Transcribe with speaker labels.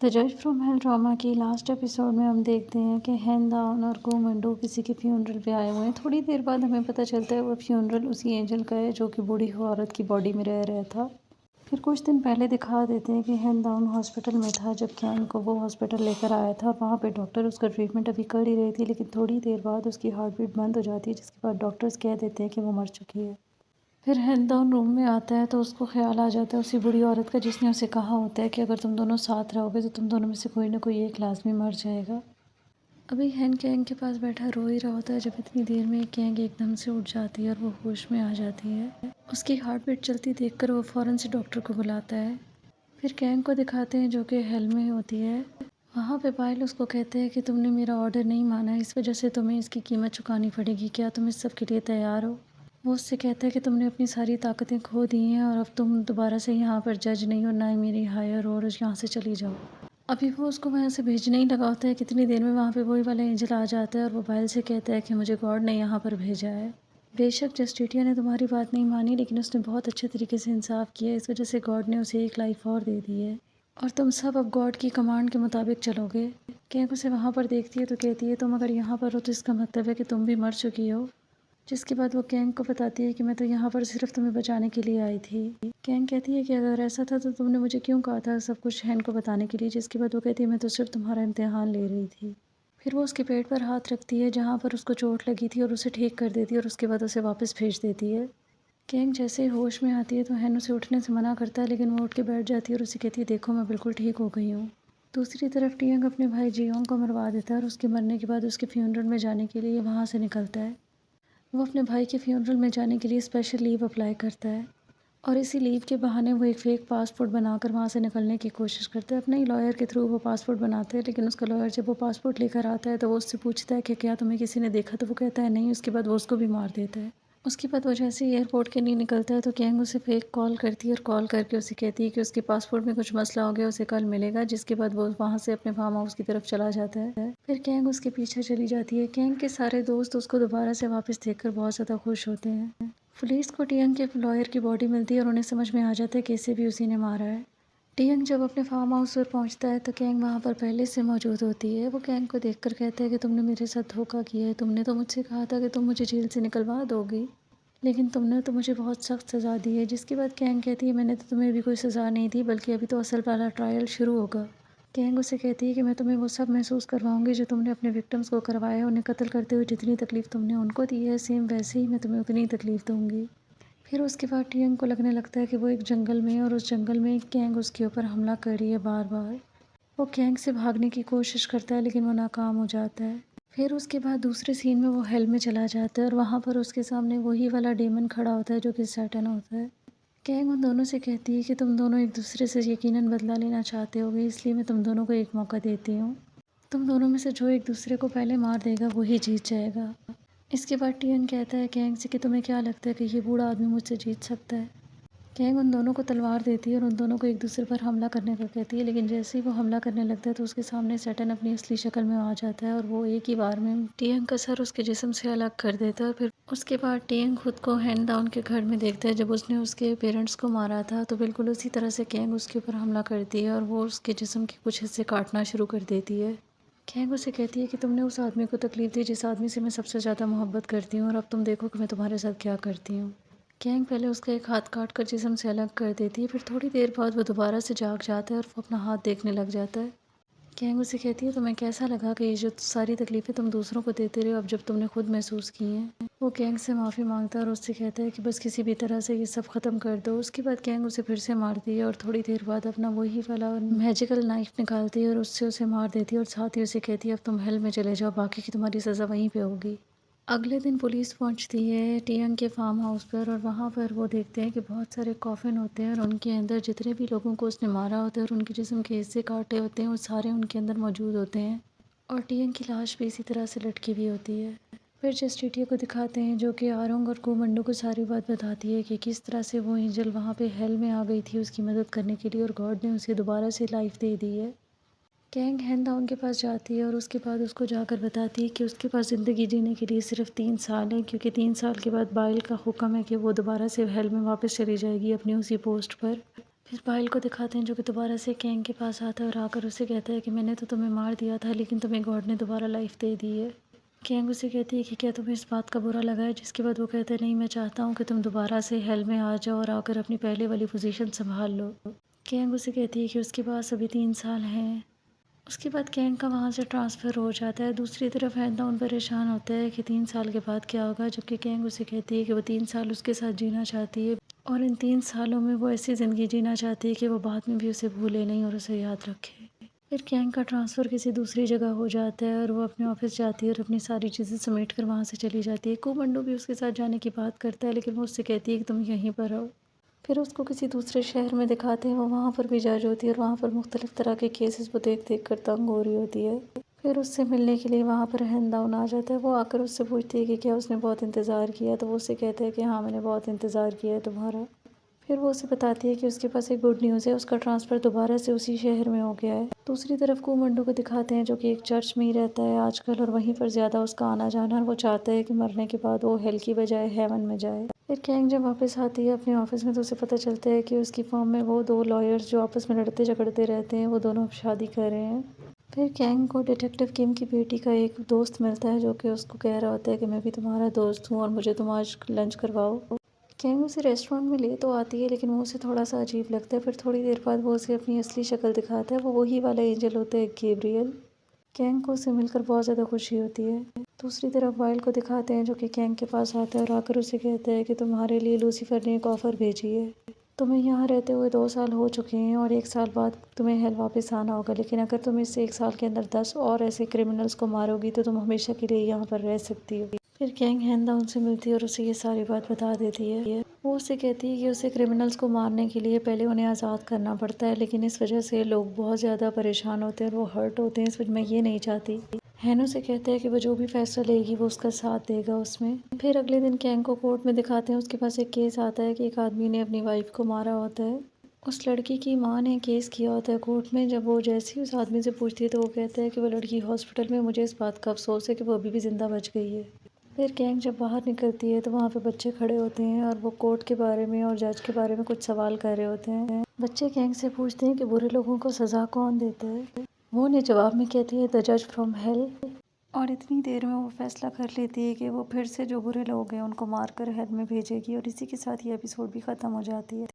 Speaker 1: The जज from hello drama की last episode में हम देखते हैं कि हैन दाउन और गो मंडो किसी के फ्यूनरल पे आए हुए हैं। थोड़ी देर बाद हमें पता चलता है वो फ्यूनरल उसी एंजल का है जो कि बूढ़ी औरत की बॉडी में रह रहा था। फिर कुछ दिन पहले दिखा देते हैं कि हैन दाउन हॉस्पिटल में था जब कैंग को वो हॉस्पिटल लेकर आया था। वहाँ पे डॉक्टर उसका ट्रीटमेंट अभी कर ही रही थी, लेकिन थोड़ी देर बाद उसकी हार्ट बीट बंद हो जाती है, जिसके बाद डॉक्टर्स कह देते हैं कि वो मर चुकी है। फिर हैन रूम में आता है तो उसको ख्याल आ जाता है उसी बूढ़ी औरत का जिसने उसे कहा होता है कि अगर तुम दोनों साथ रहोगे तो तुम दोनों में से कोई ना कोई एक लाजमी मर जाएगा। अभी हैन कैंग के पास बैठा रो ही रहा होता है जब इतनी देर में कैंग एकदम से उठ जाती है और वो होश में आ जाती है। उसकी हार्ट बीट चलती देखकर वो फ़ौरन से डॉक्टर को बुलाता है। फिर कैंग को दिखाते हैं जो कि हेल में होती है। वहाँ पे पायल उसको कहते हैं कि तुमने मेरा ऑर्डर नहीं माना, इस वजह से तुम्हें इसकी कीमत चुकानी पड़ेगी, क्या तुम इस सब के लिए तैयार हो। वो उससे कहता है कि तुमने अपनी सारी ताकतें खो दी हैं और अब तुम दोबारा से यहाँ पर जज नहीं हो, ना ही मेरी हायर हो, और यहाँ से चली जाओ। अभी वो उसको वहाँ से भेजने ही लगा होता है, कितनी देर में वहाँ पे वही वाला एंजल आ जाता है और वो पायल से कहता है कि मुझे गॉड ने यहाँ पर भेजा है। बेशक जस्टिटिया ने तुम्हारी बात नहीं मानी, लेकिन उसने बहुत अच्छे तरीके से इंसाफ किया, इस वजह से गॉड ने उसे एक लाइफ और दे दी है और तुम सब अब गॉड की कमांड के मुताबिक चलोगे। कैंग उसे वहाँ पर देखती है तो कहती है तुम अगर यहाँ पर हो तो इसका मतलब है कि तुम भी मर चुकी हो। जिसके बाद वो कैंग को बताती है कि मैं तो यहाँ पर सिर्फ तुम्हें बचाने के लिए आई थी। कैंग कहती है कि अगर ऐसा था तो तुमने मुझे क्यों कहा था सब कुछ हैन को बताने के लिए। जिसके बाद वो कहती है मैं तो सिर्फ तुम्हारा इम्तिहान ले रही थी। फिर वो उसके पेट पर हाथ रखती है जहाँ पर उसको चोट लगी थी और उसे ठीक कर देती है और उसके बाद उसे वापस भेज देती है। कैंग जैसे ही होश में आती है तो हैन उसे उठने से मना करता है, लेकिन वो उठ के बैठ जाती है और उसे कहती है देखो मैं बिल्कुल ठीक हो गई हूँ। दूसरी तरफ टियंग अपने भाई जियोंग को मरवा देता है और उसके मरने के बाद उसके फ्यूनरल में जाने के लिए वहाँ से निकलता है। वो अपने भाई के फ्यूनरल में जाने के लिए स्पेशल लीव अप्लाई करता है और इसी लीव के बहाने वो एक फ़ेक पासपोर्ट बनाकर वहाँ से निकलने की कोशिश करता है। अपने ही लॉयर के थ्रू वो पासपोर्ट बनाते हैं, लेकिन उसका लॉयर जब वो पासपोर्ट लेकर आता है तो वो उससे पूछता है कि क्या तुम्हें किसी ने देखा, तो वो कहता है नहीं। उसके बाद वो उसको भी मार देता है। उसके बाद वो जैसे ही एयरपोर्ट के लिए निकलता है तो कैंग उसे फेक कॉल करती है और कॉल करके उसे कहती है कि उसके पासपोर्ट में कुछ मसला हो गया, उसे कल मिलेगा। जिसके बाद वो वहाँ से अपने फार्म हाउस की तरफ चला जाता है। फिर कैंग उसके पीछे चली जाती है। कैंग के सारे दोस्त उसको दोबारा से वापस देखकर बहुत ज़्यादा खुश होते हैं। पुलिस को टियंग के लॉयर की बॉडी मिलती है और उन्हें समझ में आ जाता है कि इसे भी उसी ने मारा है। टियंग जब अपने फार्म हाउस पर पहुंचता है तो कैंग वहां पर पहले से मौजूद होती है। वो कैंग को देखकर कहता है कि तुमने मेरे साथ धोखा किया है, तुमने तो मुझसे कहा था कि तुम मुझे जेल से निकलवा दोगी, लेकिन तुमने तो मुझे बहुत सख्त सज़ा दी है। जिसके बाद कैंग कहती है मैंने तो तुम्हें भी कोई सज़ा नहीं दी, बल्कि अभी तो असल वाला ट्रायल शुरू होगा। कैंग उसे कहती है कि मैं तुम्हें वो सब महसूस करवाऊंगी जो तुमने अपने विक्टिम्स को करवाया है। उन्हें कत्ल करते हुए जितनी तकलीफ़ तुमने उनको दी है, सेम वैसे ही मैं तुम्हें उतनी तकलीफ़ दूंगी। फिर उसके बाद टियंग को लगने लगता है कि वो एक जंगल में है और उस जंगल में कैंग उसके ऊपर हमला कर रही है बार बार। वो कैंग से भागने की कोशिश करता है, लेकिन वो नाकाम हो जाता है। फिर उसके बाद दूसरे सीन में वो हेल में चला जाता है और वहाँ पर उसके सामने वही वाला डेमन खड़ा होता है जो कि सैटन होता है। कैंग उन दोनों से कहती है कि तुम दोनों एक दूसरे से यकीनन बदला लेना चाहते होगे, इसलिए मैं तुम दोनों को एक मौका देती हूँ। तुम दोनों में से जो एक दूसरे को पहले मार देगा वही जीत जाएगा। इसके बाद टियन कहता है कैंग से कि तुम्हें क्या लगता है कि ये बूढ़ा आदमी मुझसे जीत सकता है। कैंग उन दोनों को तलवार देती है और उन दोनों को एक दूसरे पर हमला करने का कहती है, लेकिन जैसे ही वो हमला करने लगता है तो उसके सामने सैटन अपनी असली शक्ल में आ जाता है और वो एक ही बार में टियंग का सर उसके जिस्म से अलग कर देता है। और फिर उसके बाद टियंग खुद को हैंड डाउन के घर में देखता है। जब उसने उसके पेरेंट्स को मारा था तो बिल्कुल उसी तरह से कैंग उसके ऊपर हमला करती है और वो उसके जिस्म के कुछ हिस्से काटना शुरू कर देती है। कैंग उसे कहती है कि तुमने उस आदमी को तकलीफ दी जिस आदमी से मैं सबसे ज़्यादा मोहब्बत करती हूँ, और अब तुम देखो कि मैं तुम्हारे साथ क्या करती हूँ। कैंग पहले उसका एक हाथ काट कर जिस्म से अलग कर देती है। फिर थोड़ी देर बाद वो दोबारा से जाग जाता है और वो अपना हाथ देखने लग जाता है। कैंग उसे कहती है तुम्हें कैसा लगा कि ये जो सारी तकलीफ़ें तुम दूसरों को देते रहे हो अब जब तुमने खुद महसूस की हैं। वो कैंग से माफ़ी मांगता है और उससे कहता है कि बस किसी भी तरह से ये सब ख़त्म कर दो। उसके बाद कैंग उसे फिर से मारती है और थोड़ी देर बाद अपना वही वाला मैजिकल नाइफ निकालती है और उससे उसे मार देती है और साथ ही उसे कहती है अब तुम हेल में चले जाओ, बाकी की तुम्हारी सज़ा वहीं पे होगी। अगले दिन पुलिस पहुंचती है टियंग के फार्म हाउस पर और वहाँ पर वो देखते हैं कि बहुत सारे कॉफिन होते हैं और उनके अंदर जितने भी लोगों को उसने मारा होता है और उनके जिस्म के हिस्से काटे होते हैं वो सारे उनके अंदर मौजूद होते हैं और टियंग की लाश भी इसी तरह से लटकी हुई होती है। फिर जस्टिटिया को दिखाते हैं जो कि आरोंग और कोमंडो को सारी बात बताती है कि किस तरह से वो एंजल वहाँ पे हेल में आ गई थी उसकी मदद करने के लिए और गॉड ने उसे दोबारा से लाइफ दे दी है। कैंग हैंदाउन के पास जाती है और उसके बाद उसको जाकर बताती है कि उसके पास ज़िंदगी जीने के लिए सिर्फ 3 साल है, क्योंकि 3 साल के बाद बाइल का हुक्म है कि वो दोबारा से हेल में वापस चली जाएगी अपनी उसी पोस्ट पर। फिर पायल को दिखाते हैं जो कि दोबारा से कैंग के पास आता है और आकर उसे कहता है कि मैंने तो तुम्हें मार दिया था लेकिन तुम्हें गॉड ने दोबारा लाइफ दे दी है। कैंग उसे कहती है कि क्या तुम्हें इस बात का बुरा लगा है, जिसके बाद वो कहता है नहीं, मैं चाहता हूँ कि तुम दोबारा से हेल में आ जाओ और आकर अपनी पहले वाली पोजीशन संभाल लो। कैंग उसे कहती है कि उसके पास अभी 3 साल हैं। उसके बाद कैंग का वहाँ से ट्रांसफ़र हो जाता है। दूसरी तरफ हैंडाउन परेशान होता है कि 3 साल के बाद क्या होगा, जबकि कैंग उसे कहती है कि वो 3 साल उसके साथ जीना चाहती है और इन 3 सालों में वो ऐसी ज़िंदगी जीना चाहती है कि वो बाद में भी उसे भूले नहीं और उसे याद रखे। फिर कैंग का ट्रांसफ़र किसी दूसरी जगह हो जाता है और वो अपने ऑफ़िस जाती है और अपनी सारी चीज़ें समेट कर वहाँ से चली जाती है। कुमांडू भी उसके साथ जाने की बात करता है लेकिन वो उससे कहती है कि तुम यहीं पर रहो। फिर उसको किसी दूसरे शहर में दिखाते हैं, वो वहाँ पर भी जज होती है और वहाँ पर मुख्तलिफ़ तरह के केसेस वो देख कर तंग हो रही होती है। फिर उससे मिलने के लिए वहाँ पर हैंडाउन आ जाता है। वो आकर उससे पूछती है कि क्या उसने बहुत इंतज़ार किया, तो वो उससे कहता है कि हाँ, मैंने बहुत इंतज़ार किया है तुम्हारा। फिर वो उसे बताती है कि उसके पास एक गुड न्यूज़ है, उसका ट्रांसफ़र दोबारा से उसी शहर में हो गया है। दूसरी तरफ कुमांडू को दिखाते हैं जो कि एक चर्च में ही रहता है आजकल और वहीं पर ज़्यादा उसका आना जाना और वो चाहता है कि मरने के बाद वो हेल की बजाय हेवन में जाए। फिर कैंग जब वापस आती है अपने ऑफिस में तो उसे पता चलता है कि उसकी फर्म में वो 2 लॉयर्स जो आपस में लड़ते झगड़ते रहते हैं, वो दोनों अब शादी कर रहे हैं। फिर कैंग को डिटेक्टिव किम की बेटी का एक दोस्त मिलता है जो कि उसको कह रहा होता है कि मैं भी तुम्हारा दोस्त हूँ और मुझे तुम आज लंच करवाओ। कैंग उसे रेस्टोरेंट में ले तो आती है लेकिन वो उसे थोड़ा सा अजीब लगता है। फिर थोड़ी देर बाद वो उसे अपनी असली शक्ल दिखाता है। वो वही वाला एंजल होता है, गैब्रियल। कैंग को उससे मिलकर बहुत ज़्यादा खुशी होती है। दूसरी तरफ वाइल्ड को दिखाते हैं जो कि कैंग के पास आता है और आकर उसे कहता है कि तुम्हारे लिए लूसीफर ने एक ऑफ़र भेजी है। तुम्हें यहाँ रहते हुए 2 साल हो चुके हैं और 1 साल बाद तुम्हें हेल वापस आना होगा, लेकिन अगर तुम इस 1 साल के अंदर 10 और ऐसे क्रिमिनल्स को मारोगी तो तुम हमेशा के लिए यहाँ पर रह सकती हो। फिर कैंग हैंदा उनसे मिलती है और उसे ये सारी बात बता देती है। वो उससे कहती है कि उसे क्रिमिनल्स को मारने के लिए पहले उन्हें आज़ाद करना पड़ता है, लेकिन इस वजह से लोग बहुत ज़्यादा परेशान होते हैं और वो हर्ट होते हैं। इस वजह मैं ये नहीं चाहती। हैन उसे कहता है कि वो जो भी फैसला लेगी वो उसका साथ देगा उसमें। फिर अगले दिन कैंग को कोर्ट में दिखाते हैं। उसके पास एक केस आता है कि एक आदमी ने अपनी वाइफ को मारा होता है। उस लड़की की माँ ने केस किया होता है कोर्ट में। जब वो जैसे ही उस आदमी से पूछती है तो वो कहता है कि वो लड़की हॉस्पिटल में, मुझे इस बात का अफसोस है कि वो अभी भी ज़िंदा बच गई है। फिर कैंग जब बाहर निकलती है तो वहाँ पे बच्चे खड़े होते हैं और वो कोर्ट के बारे में और जज के बारे में कुछ सवाल कर रहे होते हैं। बच्चे कैंग से पूछते हैं कि बुरे लोगों को सज़ा कौन देता है। वो उन्हें जवाब में कहती है द जज फ्रॉम हेल। और इतनी देर में वो फैसला कर लेती है कि वो फिर से जो बुरे लोग हैं उनको मार कर हेल में भेजेगी और इसी के साथ ये एपिसोड भी ख़त्म हो जाती है।